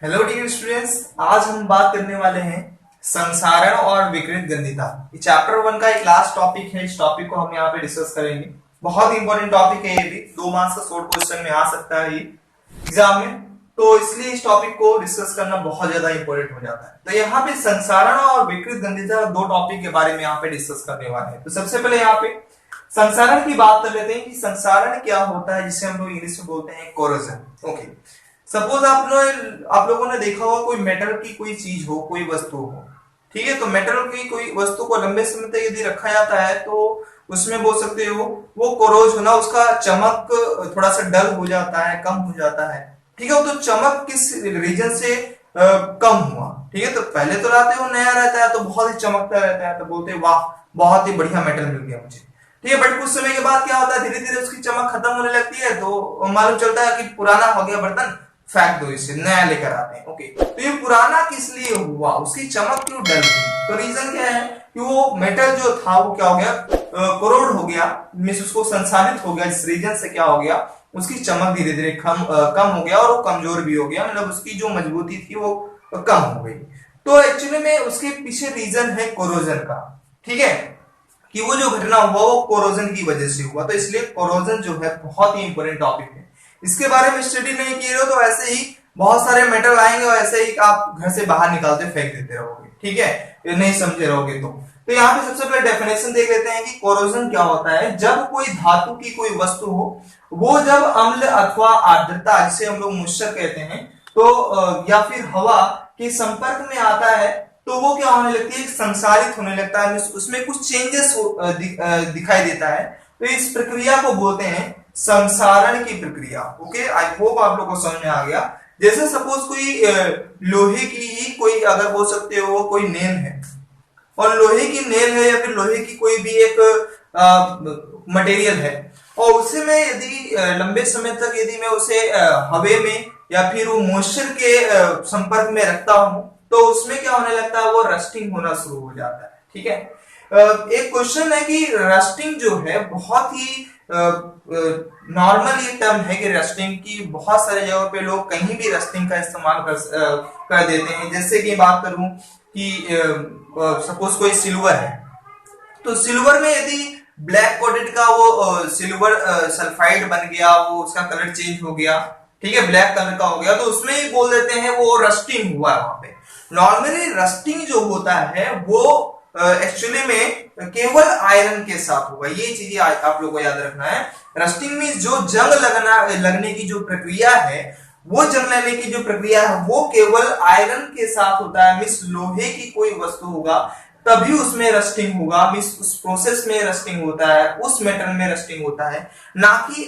Hello dear students, आज हम बात करने वाले हैं संसारण और विकृत गंधिता। ये चैप्टर 1 का एक लास्ट टॉपिक है। इस टॉपिक को हम यहाँ पे डिस्कस करेंगे। बहुत इंपॉर्टेंट टॉपिक है ये भी, 2 मार्क्स का शॉर्ट क्वेश्चन में आ सकता है ये एग्जाम में, तो इसलिए इस टॉपिक को डिस्कस करना बहुत ज्यादा इंपॉर्टेंट हो जाता है। तो यहाँ पे संसारण और विकृत गंधिता 2 टॉपिक के बारे में यहाँ पे डिस्कस करने वाले हैं। तो सबसे पहले यहाँ पे संसारण की बात कर लेते हैं कि संसारण क्या होता है, जिसे हम लोग इंग्लिश में बोलते हैं कोरोजन। ओके, सपोज आप लोगों ने देखा होगा कोई मेटल की कोई चीज हो, कोई वस्तु हो, ठीक है। तो मेटल की कोई वस्तु को लंबे समय तक यदि रखा जाता है तो उसमें बोल सकते हो वो कोरोज होना, उसका चमक थोड़ा सा डल हो जाता है, कम हो जाता है, ठीक है। तो चमक किस रीजन से कम हुआ, ठीक है। तो पहले तो लाते हो नया रहता है तो बहुत ही चमकता रहता है, तो बोलते हैं वाह बहुत ही बढ़िया मेटल मिल गया मुझे, ठीक है। बट कुछ समय के बाद क्या होता है, धीरे धीरे उसकी चमक खत्म होने लगती है, तो मालूम चलता है कि पुराना हो गया बर्तन, फेंक दो, इसे नया लेकर आते हैं। ओके, तो ये पुराना किस लिए हुआ, उसकी चमक क्यों डल गई? तो रीजन क्या है कि वो मेटल जो था वो क्या हो गया, कोरोड हो गया, मींस उसको संसाधित हो गया। इस रीजन से क्या हो गया, उसकी चमक धीरे धीरे कम हो गया और वो कमजोर भी हो गया, मतलब उसकी जो मजबूती थी वो कम हो गई। तो एक्चुअली में उसके पीछे रीजन है कोरोजन का, ठीक है, कि वो जो घटना हुआ वो कोरोजन की वजह से हुआ। तो इसलिए कोरोजन जो है बहुत ही इंपॉर्टेंट टॉपिक है। इसके बारे में स्टडी नहीं किए हो तो ऐसे ही बहुत सारे मेटल आएंगे और ऐसे ही आप घर से बाहर निकालते फेंक देते रहोगे, ठीक है, ये नहीं समझे रहोगे। तो यहाँ पे सबसे पहले डेफिनेशन देख लेते हैं कि कोरोजन क्या होता है। जब कोई धातु की कोई वस्तु हो, वो जब अम्ल अथवा आर्द्रता, जिसे हम लोग मॉइस्चर कहते हैं, तो या फिर हवा के संपर्क में आता है तो वो क्या होने लगती है, संसारित होने लगता है, उसमें कुछ चेंजेस दिखाई देता है। तो इस प्रक्रिया को बोलते हैं संसारण की प्रक्रिया। ओके, आई होप आप लोगों को समझ में आ गया। जैसे सपोज कोई लोहे की ही कोई, अगर बोल सकते हो कोई नेल है, और लोहे की नेल है या फिर लोहे की कोई भी एक मटेरियल है, और उसे मैं यदि लंबे समय तक यदि मैं उसे हवे में या फिर वो मॉइस्चर के संपर्क में रखता हूं तो उसमें क्या होने लगता है, वो रस्टिंग होना शुरू हो जाता है, ठीक है। एक क्वेश्चन है कि रस्टिंग जो है बहुत ही नॉर्मल ये टर्म है कि रस्टिंग की बहुत सारे जगहों पे लोग कहीं भी रस्टिंग का इस्तेमाल कर देते हैं। जैसे कि बात करूं कि सपोज कोई सिल्वर है, तो सिल्वर में यदि ब्लैक कोटेड का वो सिल्वर सल्फाइड बन गया, वो उसका कलर चेंज हो गया, ठीक है, ब्लैक कलर का हो गया, तो उसमें ही बोल देते हैं वो रस्टिंग हुआ है वहां पे। नॉर्मली रस्टिंग जो होता है वो एक्चुअली में केवल आयरन के साथ होगा। ये चीजें आप लोगों को याद रखना है। रस्टिंग में जो जंग लगने की जो प्रक्रिया है, वो जंग लगने की जो प्रक्रिया है वो केवल आयरन के साथ होता है। मींस लोहे की कोई वस्तु होगा तभी उसमें रस्टिंग होगा, मींस उस प्रोसेस में रस्टिंग होता है, उस मेटल में रस्टिंग होता है, ना कि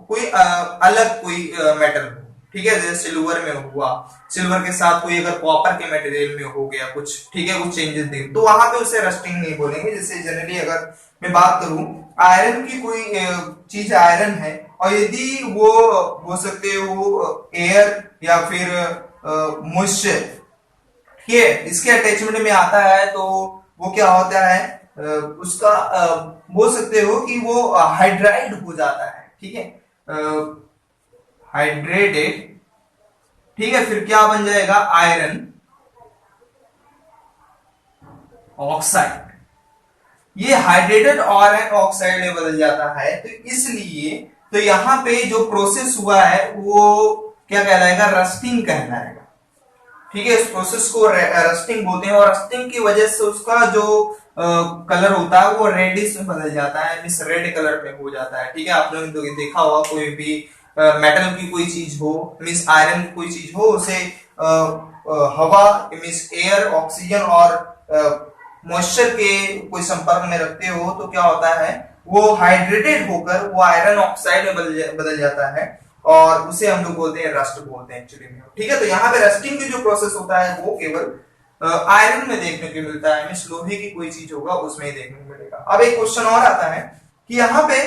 कोई अलग कोई मेटल हो, ठीक है। जैसे सिल्वर में हुआ, सिल्वर के साथ कोई अगर कॉपर के मटेरियल में हो गया कुछ, ठीक है, कुछ चेंजेस दे, तो वहां पे उसे रस्टिंग नहीं बोलेंगे। जैसे जनरली अगर मैं बात करूं, आयरन की कोई चीज आयरन है और यदि वो बोल सकते हो एयर या फिर मॉइस्चर, ठीक है, इसके अटैचमेंट में आता है, तो वो क्या होता है, उसका बोल सकते हो कि वो हाइड्राइड हो जाता है, ठीक है, हाइड्रेटेड, ठीक है। फिर क्या बन जाएगा, आयरन ऑक्साइड। ये हाइड्रेटेड आयरन ऑक्साइड में बदल जाता है। तो इसलिए तो यहां पे जो प्रोसेस हुआ है वो क्या कहलाएगा, रस्टिंग कहलाएगा, ठीक है। इस प्रोसेस को रस्टिंग बोलते हैं, और रस्टिंग की वजह से उसका जो कलर होता है वो रेडिश में बदल जाता है, मींस रेड कलर में हो जाता है, ठीक है। आप लोगों ने देखा होगा कोई भी मेटल की कोई चीज हो, मींस आयरन की कोई चीज हो, उसे हवा मींस एयर, ऑक्सीजन और मॉइस्चर के कोई संपर्क में रखते हो तो क्या होता है, वो हाइड्रेटेड होकर वो आयरन ऑक्साइड में बदल जाता है, और उसे हम लोग बोलते हैं रस्ट बोलते हैं एक्चुअली में, ठीक है। तो यहाँ पे रस्टिंग की जो प्रोसेस होता है वो केवल आयरन में देखने को मिलता है, मींस लोहे की कोई चीज होगा उसमें ही देखने को मिलेगा। अब एक क्वेश्चन और आता है कि यहाँ पे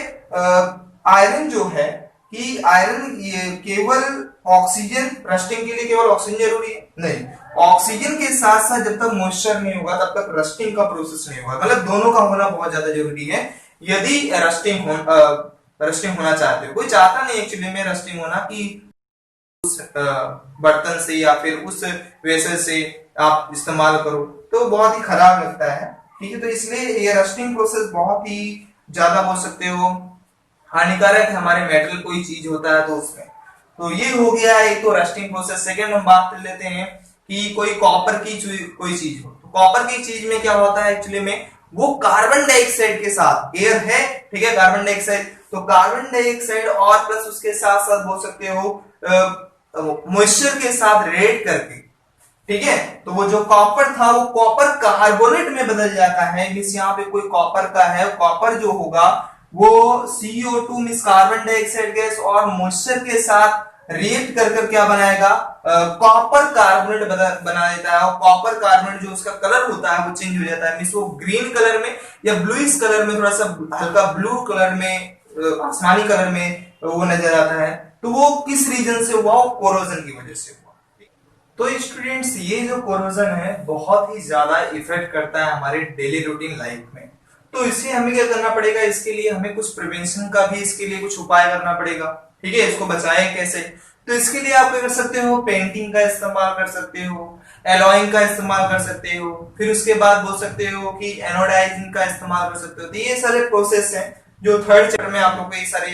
आयरन जो है कि आयरन ये केवल ऑक्सीजन, रस्टिंग के लिए केवल ऑक्सीजन जरूरी है? नहीं, ऑक्सीजन के साथ साथ जब तक मॉइस्चर नहीं होगा तब तक रस्टिंग का प्रोसेस नहीं होगा, मतलब दोनों का होना बहुत ज्यादा जरूरी है यदि रस्टिंग होना चाहते हो। कोई चाहता नहीं एक्चुअली में रस्टिंग होना, कि उस बर्तन से या फिर उस वेसल से आप इस्तेमाल करो तो बहुत ही खराब लगता है। ठीक है, तो इसलिए ये रस्टिंग प्रोसेस बहुत ही ज्यादा बोल सकते हो हानिकारक है हमारे मेटल कोई चीज होता है तो उसमें। तो ये हो गया एक तो रस्टिंग प्रोसेस। सेकेंड हम बात कर लेते हैं कि कोई कॉपर की कोई चीज हो, तो कॉपर की चीज में क्या होता है एक्चुअली में, वो कार्बन डाइऑक्साइड के साथ, एयर है ठीक है, कार्बन डाइऑक्साइड, तो कार्बन डाइऑक्साइड और प्लस उसके साथ साथ बोल सकते हो मॉइस्चर के साथ रेड करके, ठीक है, तो वो जो कॉपर था वो कॉपर कार्बोनेट में बदल जाता है। मींस यहाँ पे कोई कॉपर का है, कॉपर जो होगा वो CO2 means carbon dioxide gas और मॉइस्चर के साथ रिएक्ट कर कर क्या बनाएगा, कॉपर कार्बोनेट बना देता है। और कॉपर कार्बोनेट जो उसका कलर होता है वो चेंज हो जाता है, मींस वो ग्रीन कलर में या ब्लूइश कलर में, थोड़ा सा हल्का ब्लू कलर में, आसमानी कलर में वो नजर आता है। तो वो किस रीजन से हुआ, वो कोरोजन की वजह से हुआ। तो स्टूडेंट्स ये जो कोरोजन है बहुत ही ज्यादा इफेक्ट करता है हमारे डेली रूटीन लाइफ में। तो इससे हमें क्या करना पड़ेगा, इसके लिए हमें कुछ प्रिवेंशन का भी इसके लिए कुछ उपाय करना पड़ेगा। ठीक है, इसको बचाएं कैसे, तो इसके लिए आप क्या कर सकते हो, पेंटिंग का इस्तेमाल कर सकते हो, एलॉइंग का इस्तेमाल कर सकते हो, फिर उसके बाद बोल सकते हो कि एनोडाइजिंग का इस्तेमाल कर सकते हो। तो ये सारे प्रोसेस हैं जो थर्ड चैप्टर में आप लोग को ये सारे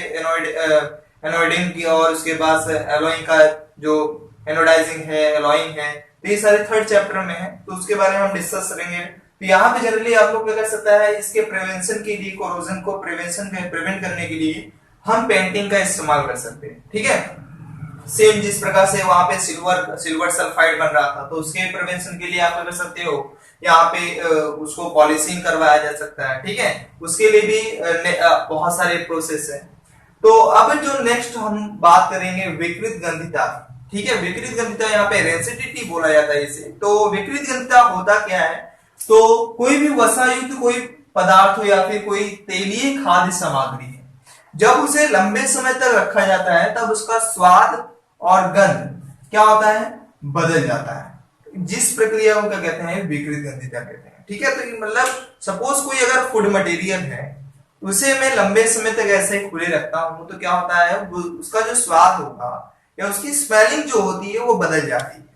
एनोइडिंग की और उसके बाद एलॉइंग का जो एनोडाइजिंग है, एलॉइंग है, तो ये सारे थर्ड चैप्टर में है, तो उसके बारे में हम डिस्कस करेंगे। तो यहाँ पे जनरली आप लोग क्या कर सकता है, इसके प्रिवेंशन के लिए, कोरोजन को प्रिवेंट करने के लिए हम पेंटिंग का इस्तेमाल कर सकते हैं। ठीक है, सेम जिस प्रकार से वहां पे सिल्वर सल्फाइड बन रहा था, तो उसके प्रिवेंशन के लिए आप क्या कर सकते हो, यहाँ पे उसको पॉलिशिंग करवाया जा सकता है। ठीक है, उसके लिए भी बहुत सारे प्रोसेस है। तो अब जो नेक्स्ट हम बात करेंगे विकृत गंधिता। ठीक है, विकृत गंधिता यहाँ पे रेंसिडिटी बोला जाता है इसे। तो विकृत गंधिता होता क्या है, तो कोई भी वसायुक्त कोई पदार्थ हो या फिर कोई तेलीय खाद्य सामग्री है, जब उसे लंबे समय तक रखा जाता है तब उसका स्वाद और गंध क्या होता है, बदल जाता है। जिस प्रक्रिया को क्या कहते हैं, विकृत गंधिता कहते हैं। ठीक है, तो मतलब सपोज कोई अगर फूड मटेरियल है उसे मैं लंबे समय तक ऐसे ही खुले रखता हूं, तो क्या होता है, उसका जो स्वाद होगा या उसकी स्मेलिंग जो होती है वो बदल जाती है।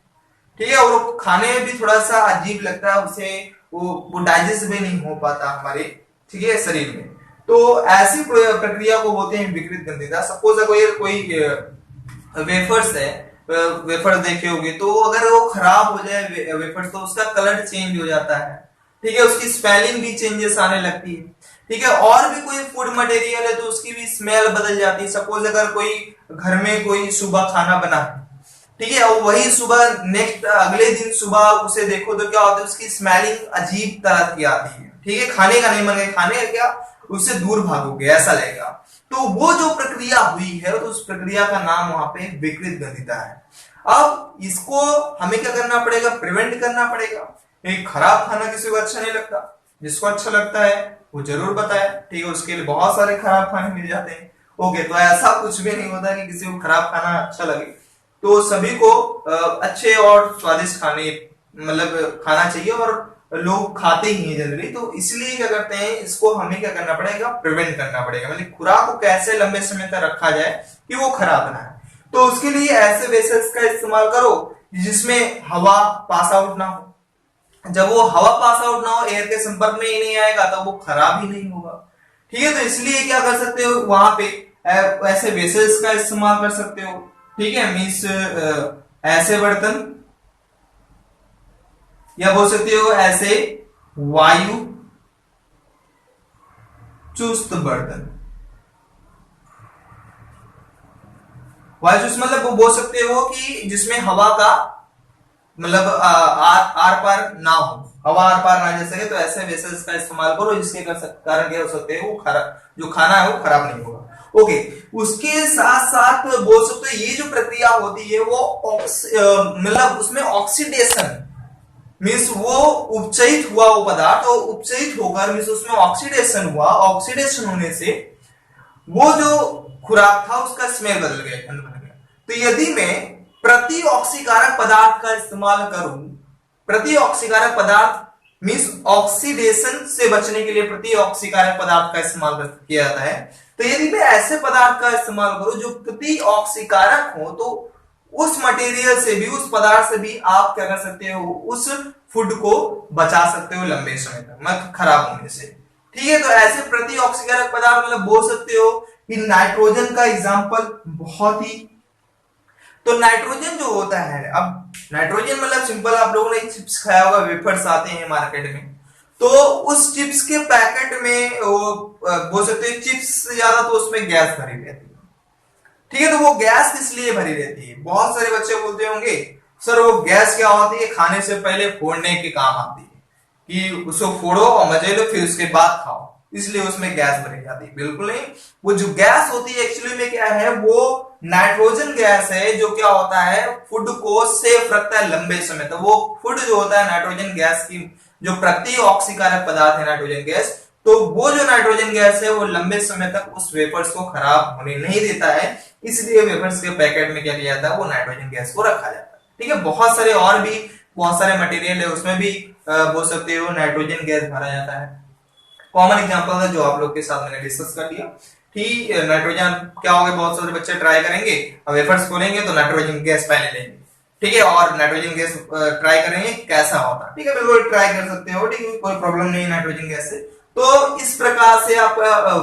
ठीक है, और वो खाने में भी थोड़ा सा अजीब लगता है, उसे वो डाइजेस्ट भी नहीं हो पाता हमारे, ठीक है, शरीर में। तो ऐसी प्रक्रिया को बोलते हैं विकृत गंधिता। सपोज अगर कोई वेफर्स है, वेफर देखे होंगे, तो अगर वो खराब हो जाए वेफर्स, तो उसका कलर चेंज हो जाता है। ठीक है, उसकी स्मेलिंग भी चेंजेस आने लगती है। ठीक है, और भी कोई फूड मटेरियल है तो उसकी भी स्मेल बदल जाती है। सपोज अगर कोई घर में कोई सुबह खाना बना है, ठीक है, और वही सुबह नेक्स्ट अगले दिन सुबह उसे देखो तो क्या होता है, उसकी स्मेलिंग अजीब तरह की आती है। ठीक है, खाने का नहीं मन है, खाने का क्या, उससे दूर भागोगे ऐसा लगेगा। तो वो जो प्रक्रिया हुई है तो उस प्रक्रिया का नाम वहां पे विकृत गंधिता है। अब इसको हमें क्या करना पड़ेगा, प्रिवेंट करना पड़ेगा। एक खराब खाना किसी को अच्छा नहीं लगता, जिसको अच्छा लगता है वो जरूर बताए। ठीक है, उसके लिए बहुत सारे खराब खाने मिल जाते हैं। ओके, तो ऐसा कुछ भी नहीं होता कि किसी को खराब खाना अच्छा लगे। तो सभी को अच्छे और स्वादिष्ट खाने मतलब खाना चाहिए, और लोग खाते ही हैं जनरली। तो इसलिए क्या करते हैं, इसको हमें क्या करना पड़ेगा, प्रिवेंट करना पड़ेगा। मतलब खुराक को कैसे लंबे समय तक रखा जाए कि वो खराब ना है। तो उसके लिए ऐसे वेसल्स का इस्तेमाल करो जिसमें हवा पास आउट ना हो। जब वो हवा पास आउट ना हो, एयर के संपर्क में ही नहीं आएगा, तो वो खराब ही नहीं होगा। ठीक है, तो इसलिए क्या कर सकते हो, वहां पे ऐसे वेसल्स का इस्तेमाल कर सकते हो। ठीक है, मीन्स ऐसे बर्तन, या बोल सकते हो ऐसे वायु चुस्त बर्तन। वायु चुस्त मतलब वो बोल सकते हो कि जिसमें हवा का मतलब आर पार ना हो, हवा आर पार ना जा सके, तो ऐसे वेसल्स का इस्तेमाल करो जिसके कारण क्या हो सकते हैं, वो खराब जो खाना है वो खराब नहीं होगा। ओके, उसके साथ साथ बोल सकते हो ये जो प्रक्रिया होती है वो मतलब उसमें ऑक्सीडेशन मीन्स वो उपचयित हुआ वो पदार्थ, और उपचयित होकर मीन्स उसमें ऑक्सीडेशन हुआ। ऑक्सीडेशन होने से वो जो खुराक था उसका स्मेल बदल गया, गंध बन गया। तो यदि मैं प्रति ऑक्सीकारक पदार्थ का इस्तेमाल करूं, प्रति ऑक्सीकारक पदार्थ मीन्स ऑक्सीडेशन से बचने के लिए प्रति ऑक्सीकारक पदार्थ का इस्तेमाल किया जाता है। तो यदि मैं ऐसे पदार्थ का इस्तेमाल करूं जो प्रति ऑक्सीकारक हो, तो उस मटेरियल से भी, उस पदार्थ से भी आप क्या कर सकते हो, उस फूड को बचा सकते हो लंबे समय तक, मतलब खराब होने से। ठीक है, तो ऐसे प्रति ऑक्सीकारक पदार्थ मतलब बोल सकते हो कि नाइट्रोजन का एग्जाम्पल बहुत ही, तो नाइट्रोजन जो होता है, अब नाइट्रोजन मतलब सिंपल, आप लोगों ने चिप्स खाया होगा, वेफर्स आते हैं मार्केट में, तो उस चिप्स के पैकेट में वो बोल सकते हैं चिप्स से ज्यादा तो उसमें गैस भरी रहती है। ठीक है, तो वो गैस किस लिए भरी रहती है? बहुत सारे बच्चे बोलते होंगे सर वो गैस क्या होती है, खाने से पहले फोड़ने के काम आती है, कि उसको फोड़ो और मजे लो फिर उसके बाद खाओ, इसलिए उसमें गैस भरी जाती है। बिल्कुल नहीं, वो जो गैस होती है एक्चुअली में क्या है, वो नाइट्रोजन गैस है, जो क्या होता है फूड को सेफ रखता है लंबे समय तक। वो फूड जो होता है नाइट्रोजन गैस की, जो प्रति ऑक्सीकारक पदार्थ है नाइट्रोजन गैस, तो वो जो नाइट्रोजन गैस है वो लंबे समय तक उस वेफर्स को खराब होने नहीं देता है, इसलिए वेफर्स के पैकेट में क्या किया जाता है, वो नाइट्रोजन गैस को रखा जाता है। ठीक है, बहुत सारे और भी बहुत सारे मटेरियल है, उसमें भी बोल सकते हो नाइट्रोजन गैस भरा जाता है। कॉमन एग्जांपल है जो आप लोग के साथ मैंने डिस्कस कर लिया। ठीक, नाइट्रोजन क्या होगा, बहुत सारे बच्चे ट्राई करेंगे, वेफर्स खोलेंगे तो नाइट्रोजन गैस पहले लेंगे, ठीक है, और नाइट्रोजन गैस ट्राई करेंगे कैसा होता, ठीक है, बिल्कुल ट्राई कर सकते हो, ठीक है, कोई प्रॉब्लम नहीं है नाइट्रोजन गैस से। तो इस प्रकार से आप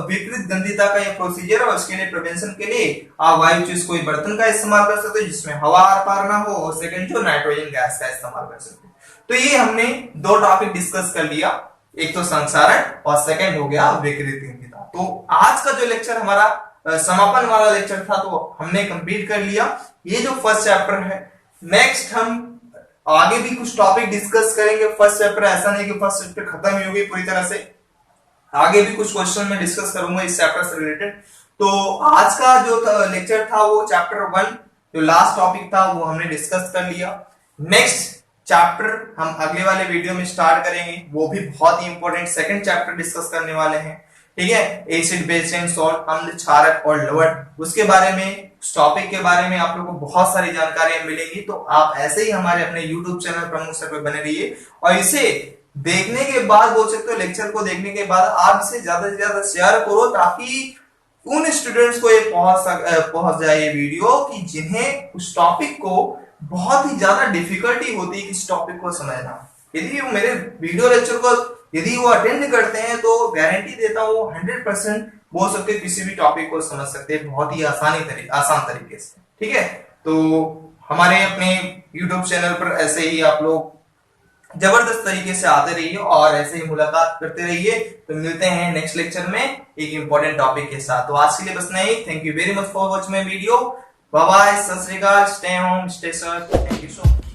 विकृत गंधिता का ये प्रोसीजर और उसके लिए प्रिवेंशन के लिए आप वायु चूस कोई बर्तन का इस्तेमाल कर सकते हो जिसमें हवा आर पार ना हो, और सेकंड जो नाइट्रोजन गैस का इस्तेमाल कर सकते हो। तो ये हमने दो टॉपिक डिस्कस कर लिया, एक तो संसारण और सेकंड हो गया विकृत गंधिता। तो आज का जो लेक्चर हमारा समापन वाला लेक्चर था तो हमने कंप्लीट कर लिया, ये जो फर्स्ट चैप्टर है। नेक्स्ट हम आगे भी कुछ टॉपिक डिस्कस करेंगे। फर्स्ट चैप्टर ऐसा नहीं कि फर्स्ट चैप्टर खत्म ही होगी पूरी तरह से, आगे भी कुछ क्वेश्चन में डिस्कस करूंगा इस चैप्टर से रिलेटेड। तो आज का जो लेक्चर था वो चैप्टर 1 जो लास्ट टॉपिक था वो हमने डिस्कस कर लिया। नेक्स्ट चैप्टर हम अगले वाले वीडियो में स्टार्ट करेंगे, वो भी बहुत ही इंपॉर्टेंट सेकंड चैप्टर डिस्कस करने वाले हैं। ठीक है, एसिड बेस एंड सॉल्ट, अम्ल क्षारक और लवण, उसके बारे में, उस टॉपिक के बारे में आप लोगों को बहुत सारी जानकारियां मिलेंगी। तो आप ऐसे ही हमारे अपने यूट्यूब चैनल प्रमुख सर पे बने रहिए, और इसे देखने के बाद बोल सकते हो, लेक्चर को देखने के बाद आप इसे ज्यादा से ज्यादा शेयर करो, ताकि उन स्टूडेंट्स को ये पहुंच जाए ये वीडियो कि जिन्हें उस टॉपिक को बहुत ही ज्यादा डिफिकल्टी होती है इस टॉपिक को समझना। यदि वो मेरे वीडियो लेक्चर को यदि वो अटेंड करते हैं तो गारंटी देता हूं 100% बोल सकते हैं किसी भी टॉपिक को समझ सकते हैं बहुत ही आसान तरीके से। ठीक है, तो हमारे अपने यूट्यूब चैनल पर ऐसे ही आप लोग जबरदस्त तरीके से आते रहिए और ऐसे ही मुलाकात करते रहिए। तो मिलते हैं नेक्स्ट लेक्चर में एक इंपॉर्टेंट टॉपिक के साथ। तो आज के लिए बस नहीं, thank you very much for watching my video, bye bye, Sat Sri Akal, stay home, stay safe, thank you so much.